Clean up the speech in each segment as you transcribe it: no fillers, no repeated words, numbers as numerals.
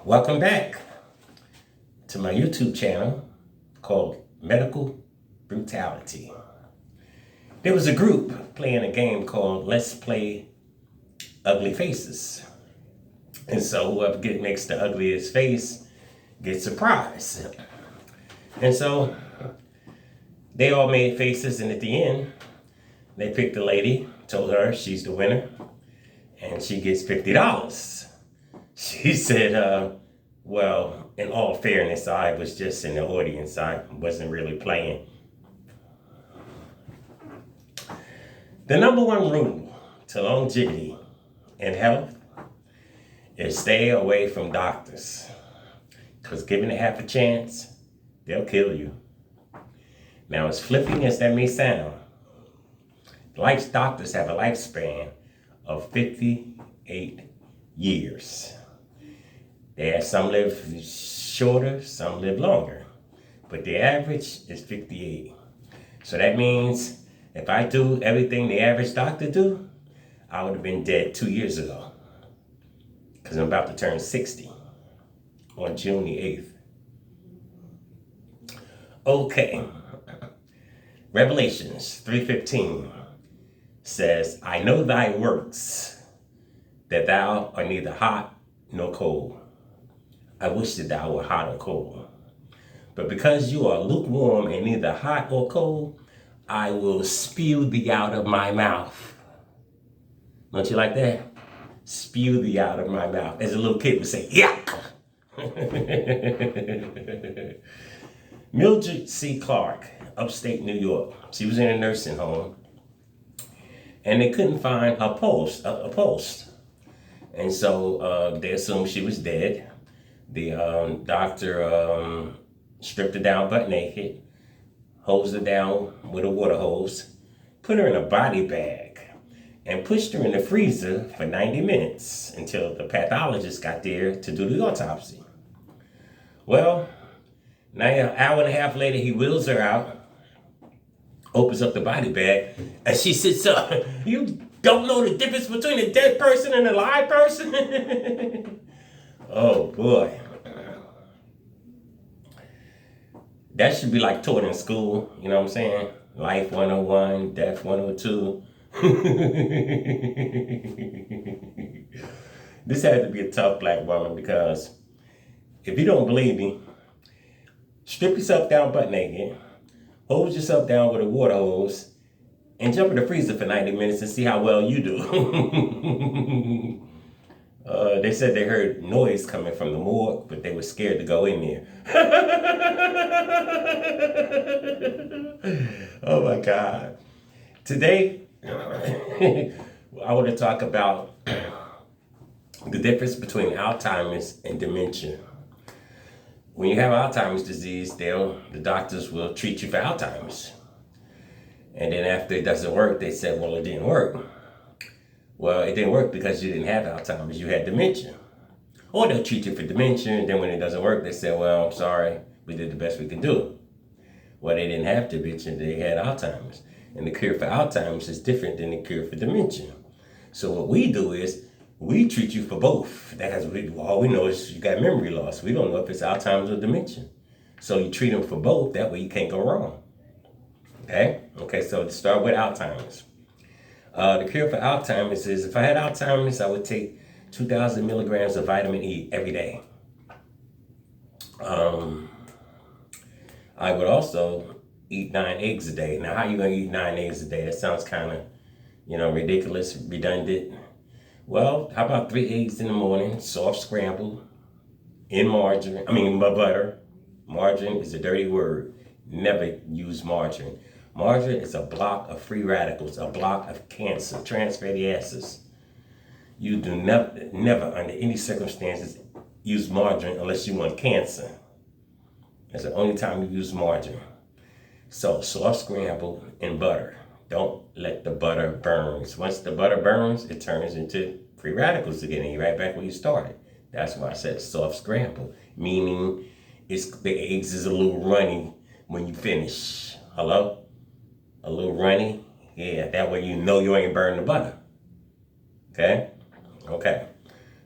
Welcome back to my YouTube channel called Medical Brutality. There was a group playing a game called Let's Play Ugly Faces. And so whoever makes the ugliest face gets a prize. And so they all made faces, and at the end, they picked a lady, told her she's the winner, and she gets $50. She said, well, in all fairness, I was just in the audience. I wasn't really playing. The number one rule to longevity and health is stay away from doctors. Because given a half a chance, they'll kill you. Now, as flipping as that may sound, doctors have a lifespan of 58 years. Some live shorter, some live longer, but the average is 58. So that means if I do everything the average doctor do, I would have been dead 2 years ago, because I'm about to turn 60 on June the 8th. Okay, Revelations 3:15 says, I know thy works, that thou art neither hot nor cold. I wish that thou were hot or cold. But because you are lukewarm and neither hot or cold, I will spew thee out of my mouth. Don't you like that? Spew thee out of my mouth. As a little kid would say, yuck. Mildred C. Clark, upstate New York. She was in a nursing home, and they couldn't find a pulse. And so they assumed she was dead. The doctor stripped her down butt naked, hosed her down with a water hose, put her in a body bag, and pushed her in the freezer for 90 minutes until the pathologist got there to do the autopsy. Well, now an hour and a half later, he wheels her out, opens up the body bag, and she sits up. You don't know the difference between a dead person and a live person? Oh boy. That should be like taught in school, you know what I'm saying? Life 101, death 102. This had to be a tough black woman, because if you don't believe me, strip yourself down butt naked, hose yourself down with a water hose, and jump in the freezer for 90 minutes and see how well you do. They said they heard noise coming from the morgue, but they were scared to go in there. Oh my God. Today, I want to talk about the difference between Alzheimer's and dementia. When you have Alzheimer's disease, the doctors will treat you for Alzheimer's. And then after it doesn't work, they said, well, it didn't work. Well, it didn't work because you didn't have Alzheimer's, you had dementia. Or they'll treat you for dementia, and then when it doesn't work, they say, well, I'm sorry, we did the best we can do. Well, they didn't have dementia, they had Alzheimer's. And the cure for Alzheimer's is different than the cure for dementia. So what we do is, we treat you for both. All we know is you got memory loss. We don't know if it's Alzheimer's or dementia. So you treat them for both, that way you can't go wrong. Okay, so to start with Alzheimer's. The cure for Alzheimer's is, if I had Alzheimer's, I would take 2,000 milligrams of vitamin E every day. I would also eat 9 eggs a day. Now, how you gonna eat 9 eggs a day? That sounds kind of, ridiculous, redundant. Well, how about 3 eggs in the morning, soft scrambled, in butter. Margarine is a dirty word. Never use margarine. Margarine is a block of free radicals, a block of cancer, trans fatty acids. You do never, under any circumstances, use margarine unless you want cancer. That's the only time you use margarine. So, soft scrambled in butter. Don't let the butter burn. Once the butter burns, it turns into free radicals again, and you're right back where you started. That's why I said soft scrambled, meaning the eggs is a little runny when you finish. Hello? A little runny? Yeah, that way you know you ain't burning the butter. Okay?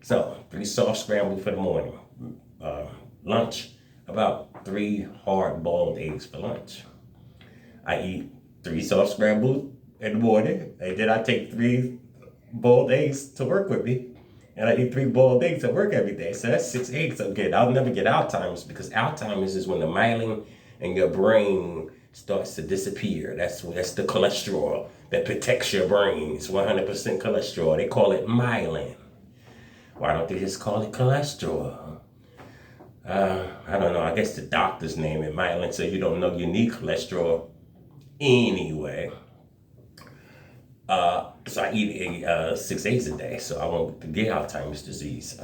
So, 3 soft scrambled for the morning, lunch, about 3 hard-boiled eggs for lunch. I eat 3 soft scrambled in the morning, and then I take 3 boiled eggs to work with me. And I eat 3 boiled eggs at work every day. So that's 6 eggs I'm getting. I'll never get Alzheimer's, because Alzheimer's is when the myelin in your brain starts to disappear. That's the cholesterol that protects your brain. It's 100% cholesterol. They call it myelin. Why don't they just call it cholesterol? I don't know. I guess the doctors name it myelin, so you don't know you need cholesterol anyway. So I eat 6 eggs a day, so I won't get Alzheimer's disease.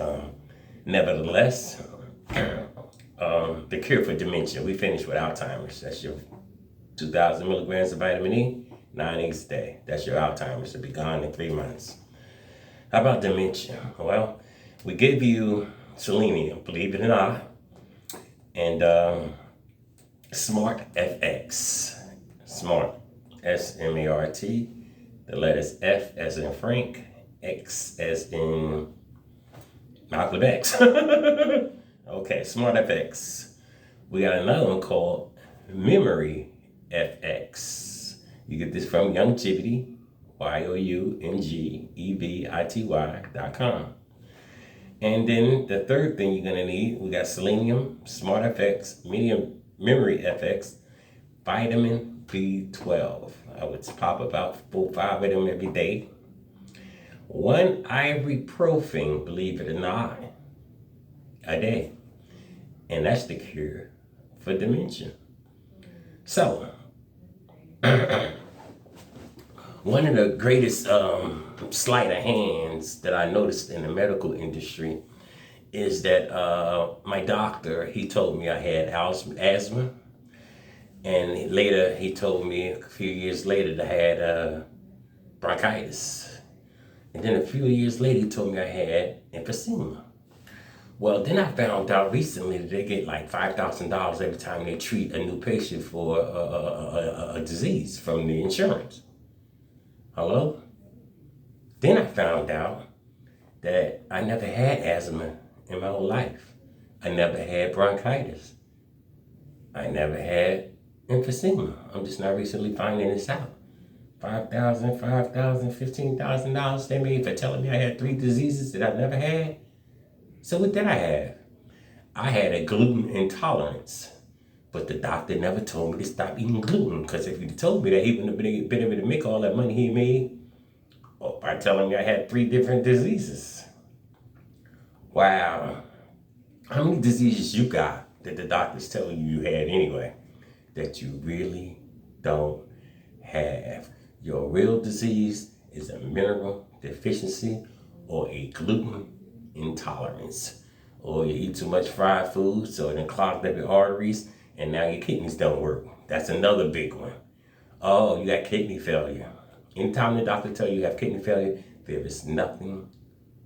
Nevertheless, the cure for dementia, we finished with Alzheimer's. That's your 2,000 milligrams of vitamin E, 9 eggs a day. That's your Alzheimer's. It'll be gone in 3 months. How about dementia? Well, we give you selenium, believe it or not, and Smart FX. Smart, S-M-A-R-T. The letters F as in Frank, X as in Malcolm X. Okay, Smart FX. We got another one called Memory FX. You get this from Youngevity, YOUNGEVITY.com. And then the third thing you're gonna need, we got selenium, Smart FX, Memory FX, vitamin B12. I would pop about 4 or 5 of them every day. 1 ibuprofen, believe it or not, a day. And that's the cure for dementia. So, one of the greatest sleight of hands that I noticed in the medical industry is that my doctor, he told me I had asthma. And later, he told me a few years later that I had bronchitis. And then a few years later, he told me I had emphysema. Well, then I found out recently that they get like $5,000 every time they treat a new patient for a disease from the insurance. Hello? Then I found out that I never had asthma in my whole life. I never had bronchitis. I never had emphysema. I'm just not recently finding this out. $5,000, $15,000 they made for telling me I had 3 diseases that I never had. So what did I have? I had a gluten intolerance. But the doctor never told me to stop eating gluten, because if he told me that, he wouldn't have been able to make all that money he made by telling me I had 3 different diseases. Wow. How many diseases you got that the doctors tell you had anyway that you really don't have? Your real disease is a mineral deficiency or a gluten intolerance. Or you eat too much fried food, so it clogged up your arteries, and now your kidneys don't work. That's another big one. Oh, you got kidney failure. Anytime the doctor tells you have kidney failure, there is nothing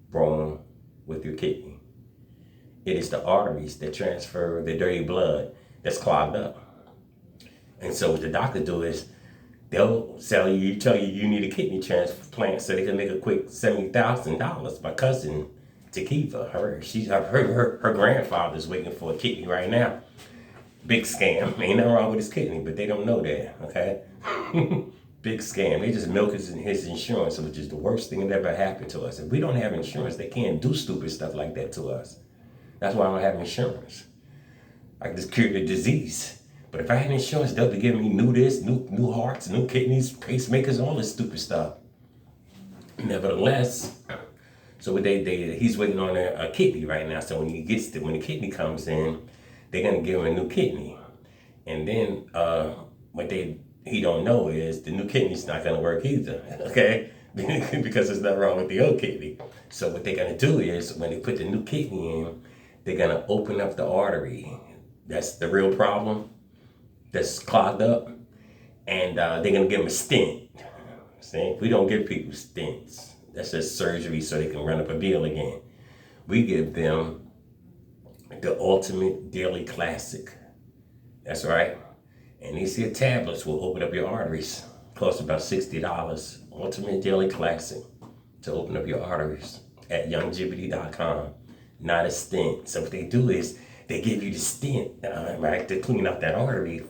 wrong with your kidney. It is the arteries that transfer the dirty blood that's clogged up. And so what the doctor do is they'll tell you need a kidney transplant so they can make a quick $70,000. My cousin Takiva, her grandfather's waiting for a kidney right now. Big scam. Ain't nothing wrong with his kidney, but they don't know that, okay? Big scam. They just milk his insurance, which is the worst thing that ever happened to us. If we don't have insurance, they can't do stupid stuff like that to us. That's why I don't have insurance. I can just cure the disease. But if I had insurance, they'll be giving me new hearts, new kidneys, pacemakers, all this stupid stuff. Nevertheless, so he's waiting on a kidney right now. So when the kidney comes in, they're gonna give him a new kidney. And then what he don't know is the new kidney's not gonna work either, okay? Because there's nothing wrong with the old kidney. So what they're gonna do is when they put the new kidney in, they're gonna open up the artery. That's the real problem that's clogged up. And they're gonna give him a stent. See, we don't give people stents. That's just surgery so they can run up a bill again. We give them the Ultimate Daily Classic. That's right. And these here tablets will open up your arteries. Cost about $60. Ultimate Daily Classic to open up your arteries at Youngevity.com. not a stent. So what they do is they give you the stent, right, to clean out that artery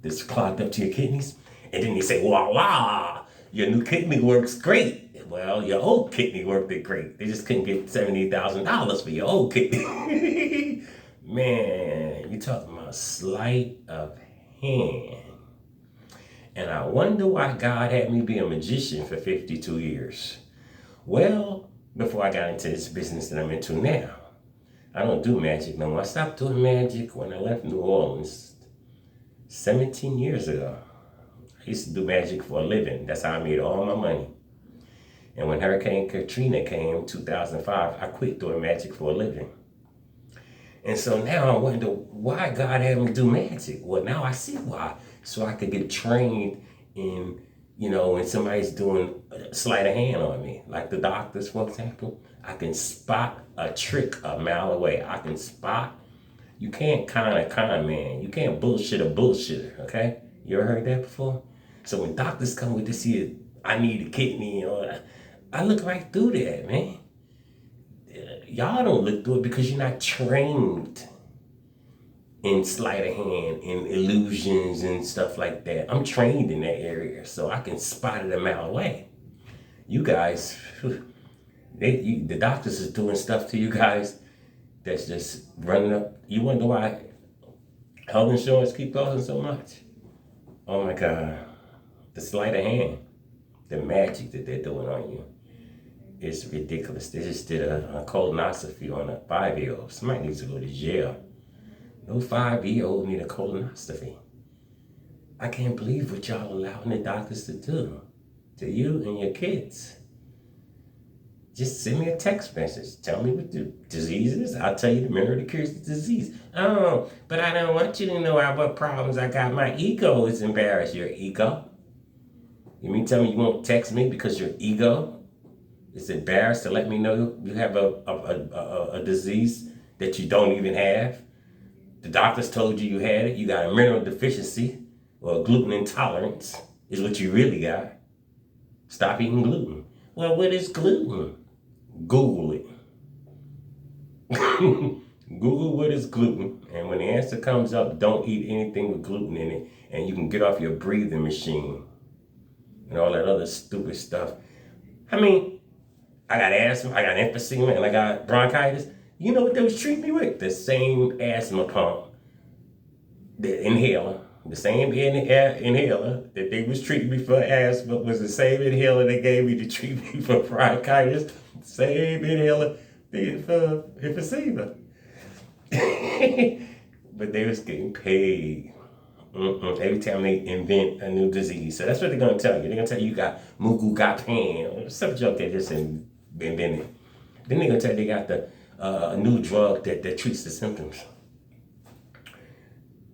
that's clogged up to your kidneys. And then they say, voila, your new kidney works great. Well, your old kidney worked it great. They just couldn't get $70,000 for your old kidney. Man, you talking about sleight of hand. And I wonder why God had me be a magician for 52 years. Well, before I got into this business that I'm into now, I don't do magic no more. I stopped doing magic when I left New Orleans 17 years ago. I used to do magic for a living. That's how I made all my money. And when Hurricane Katrina came, 2005, I quit doing magic for a living. And so now I wonder why God had me do magic. Well, now I see why. So I could get trained in, when somebody's doing a sleight of hand on me. Like the doctors, for example. I can spot a trick a mile away. I can spot. You can't con a con man. You can't bullshit a bullshitter, okay? You ever heard that before? So when doctors come with this here, I need a kidney, I look right through that, man. Y'all don't look through it because you're not trained in sleight of hand, in illusions and stuff like that. I'm trained in that area, so I can spot it a mile away. You guys, the doctors is doing stuff to you guys that's just running up. You wonder why health insurance keep costing so much? Oh my God. The sleight of hand, the magic that they're doing on you is ridiculous. They just did a colonoscopy on a 5-year-old. Somebody needs to go to jail. No 5-year-old need a colonoscopy. I can't believe what y'all allowing the doctors to do to you and your kids. Just send me a text message. Tell me what the disease is. I'll tell you the mirror that cures the disease. Oh, but I don't want you to know what problems I got. My ego is embarrassed. Your ego? You mean tell me you won't text me because your ego is embarrassed to let me know you have a disease that you don't even have? The doctors told you had it. You got a mineral deficiency or gluten intolerance is what you really got. Stop eating gluten. Well, what is gluten? Google it. Google what is gluten. And when the answer comes up, don't eat anything with gluten in it. And you can get off your breathing machine and all that other stupid stuff. I mean, I got asthma, I got emphysema, and I got bronchitis. You know what they was treating me with? The same asthma pump, the inhaler, the same inhaler that they was treating me for asthma was the same inhaler they gave me to treat me for bronchitis. Same inhaler for emphysema. But they was getting paid. Every time they invent a new disease. So that's what they're going to tell you. They're going to tell you got mugu got pain. Some joke they just invented. Then they're going to tell you they got the new drug that treats the symptoms.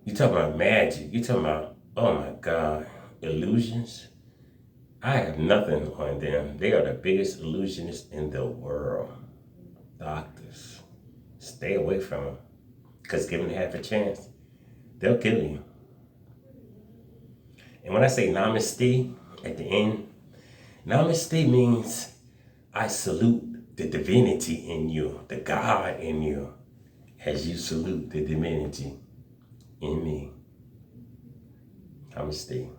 You talking about magic. You talking about, oh my God, illusions. I have nothing on them. They are the biggest illusionists in the world. Doctors. Stay away from them. Because given half a chance, they'll kill you. And when I say namaste at the end, namaste means I salute the divinity in you, the God in you, as you salute the divinity in me. Namaste.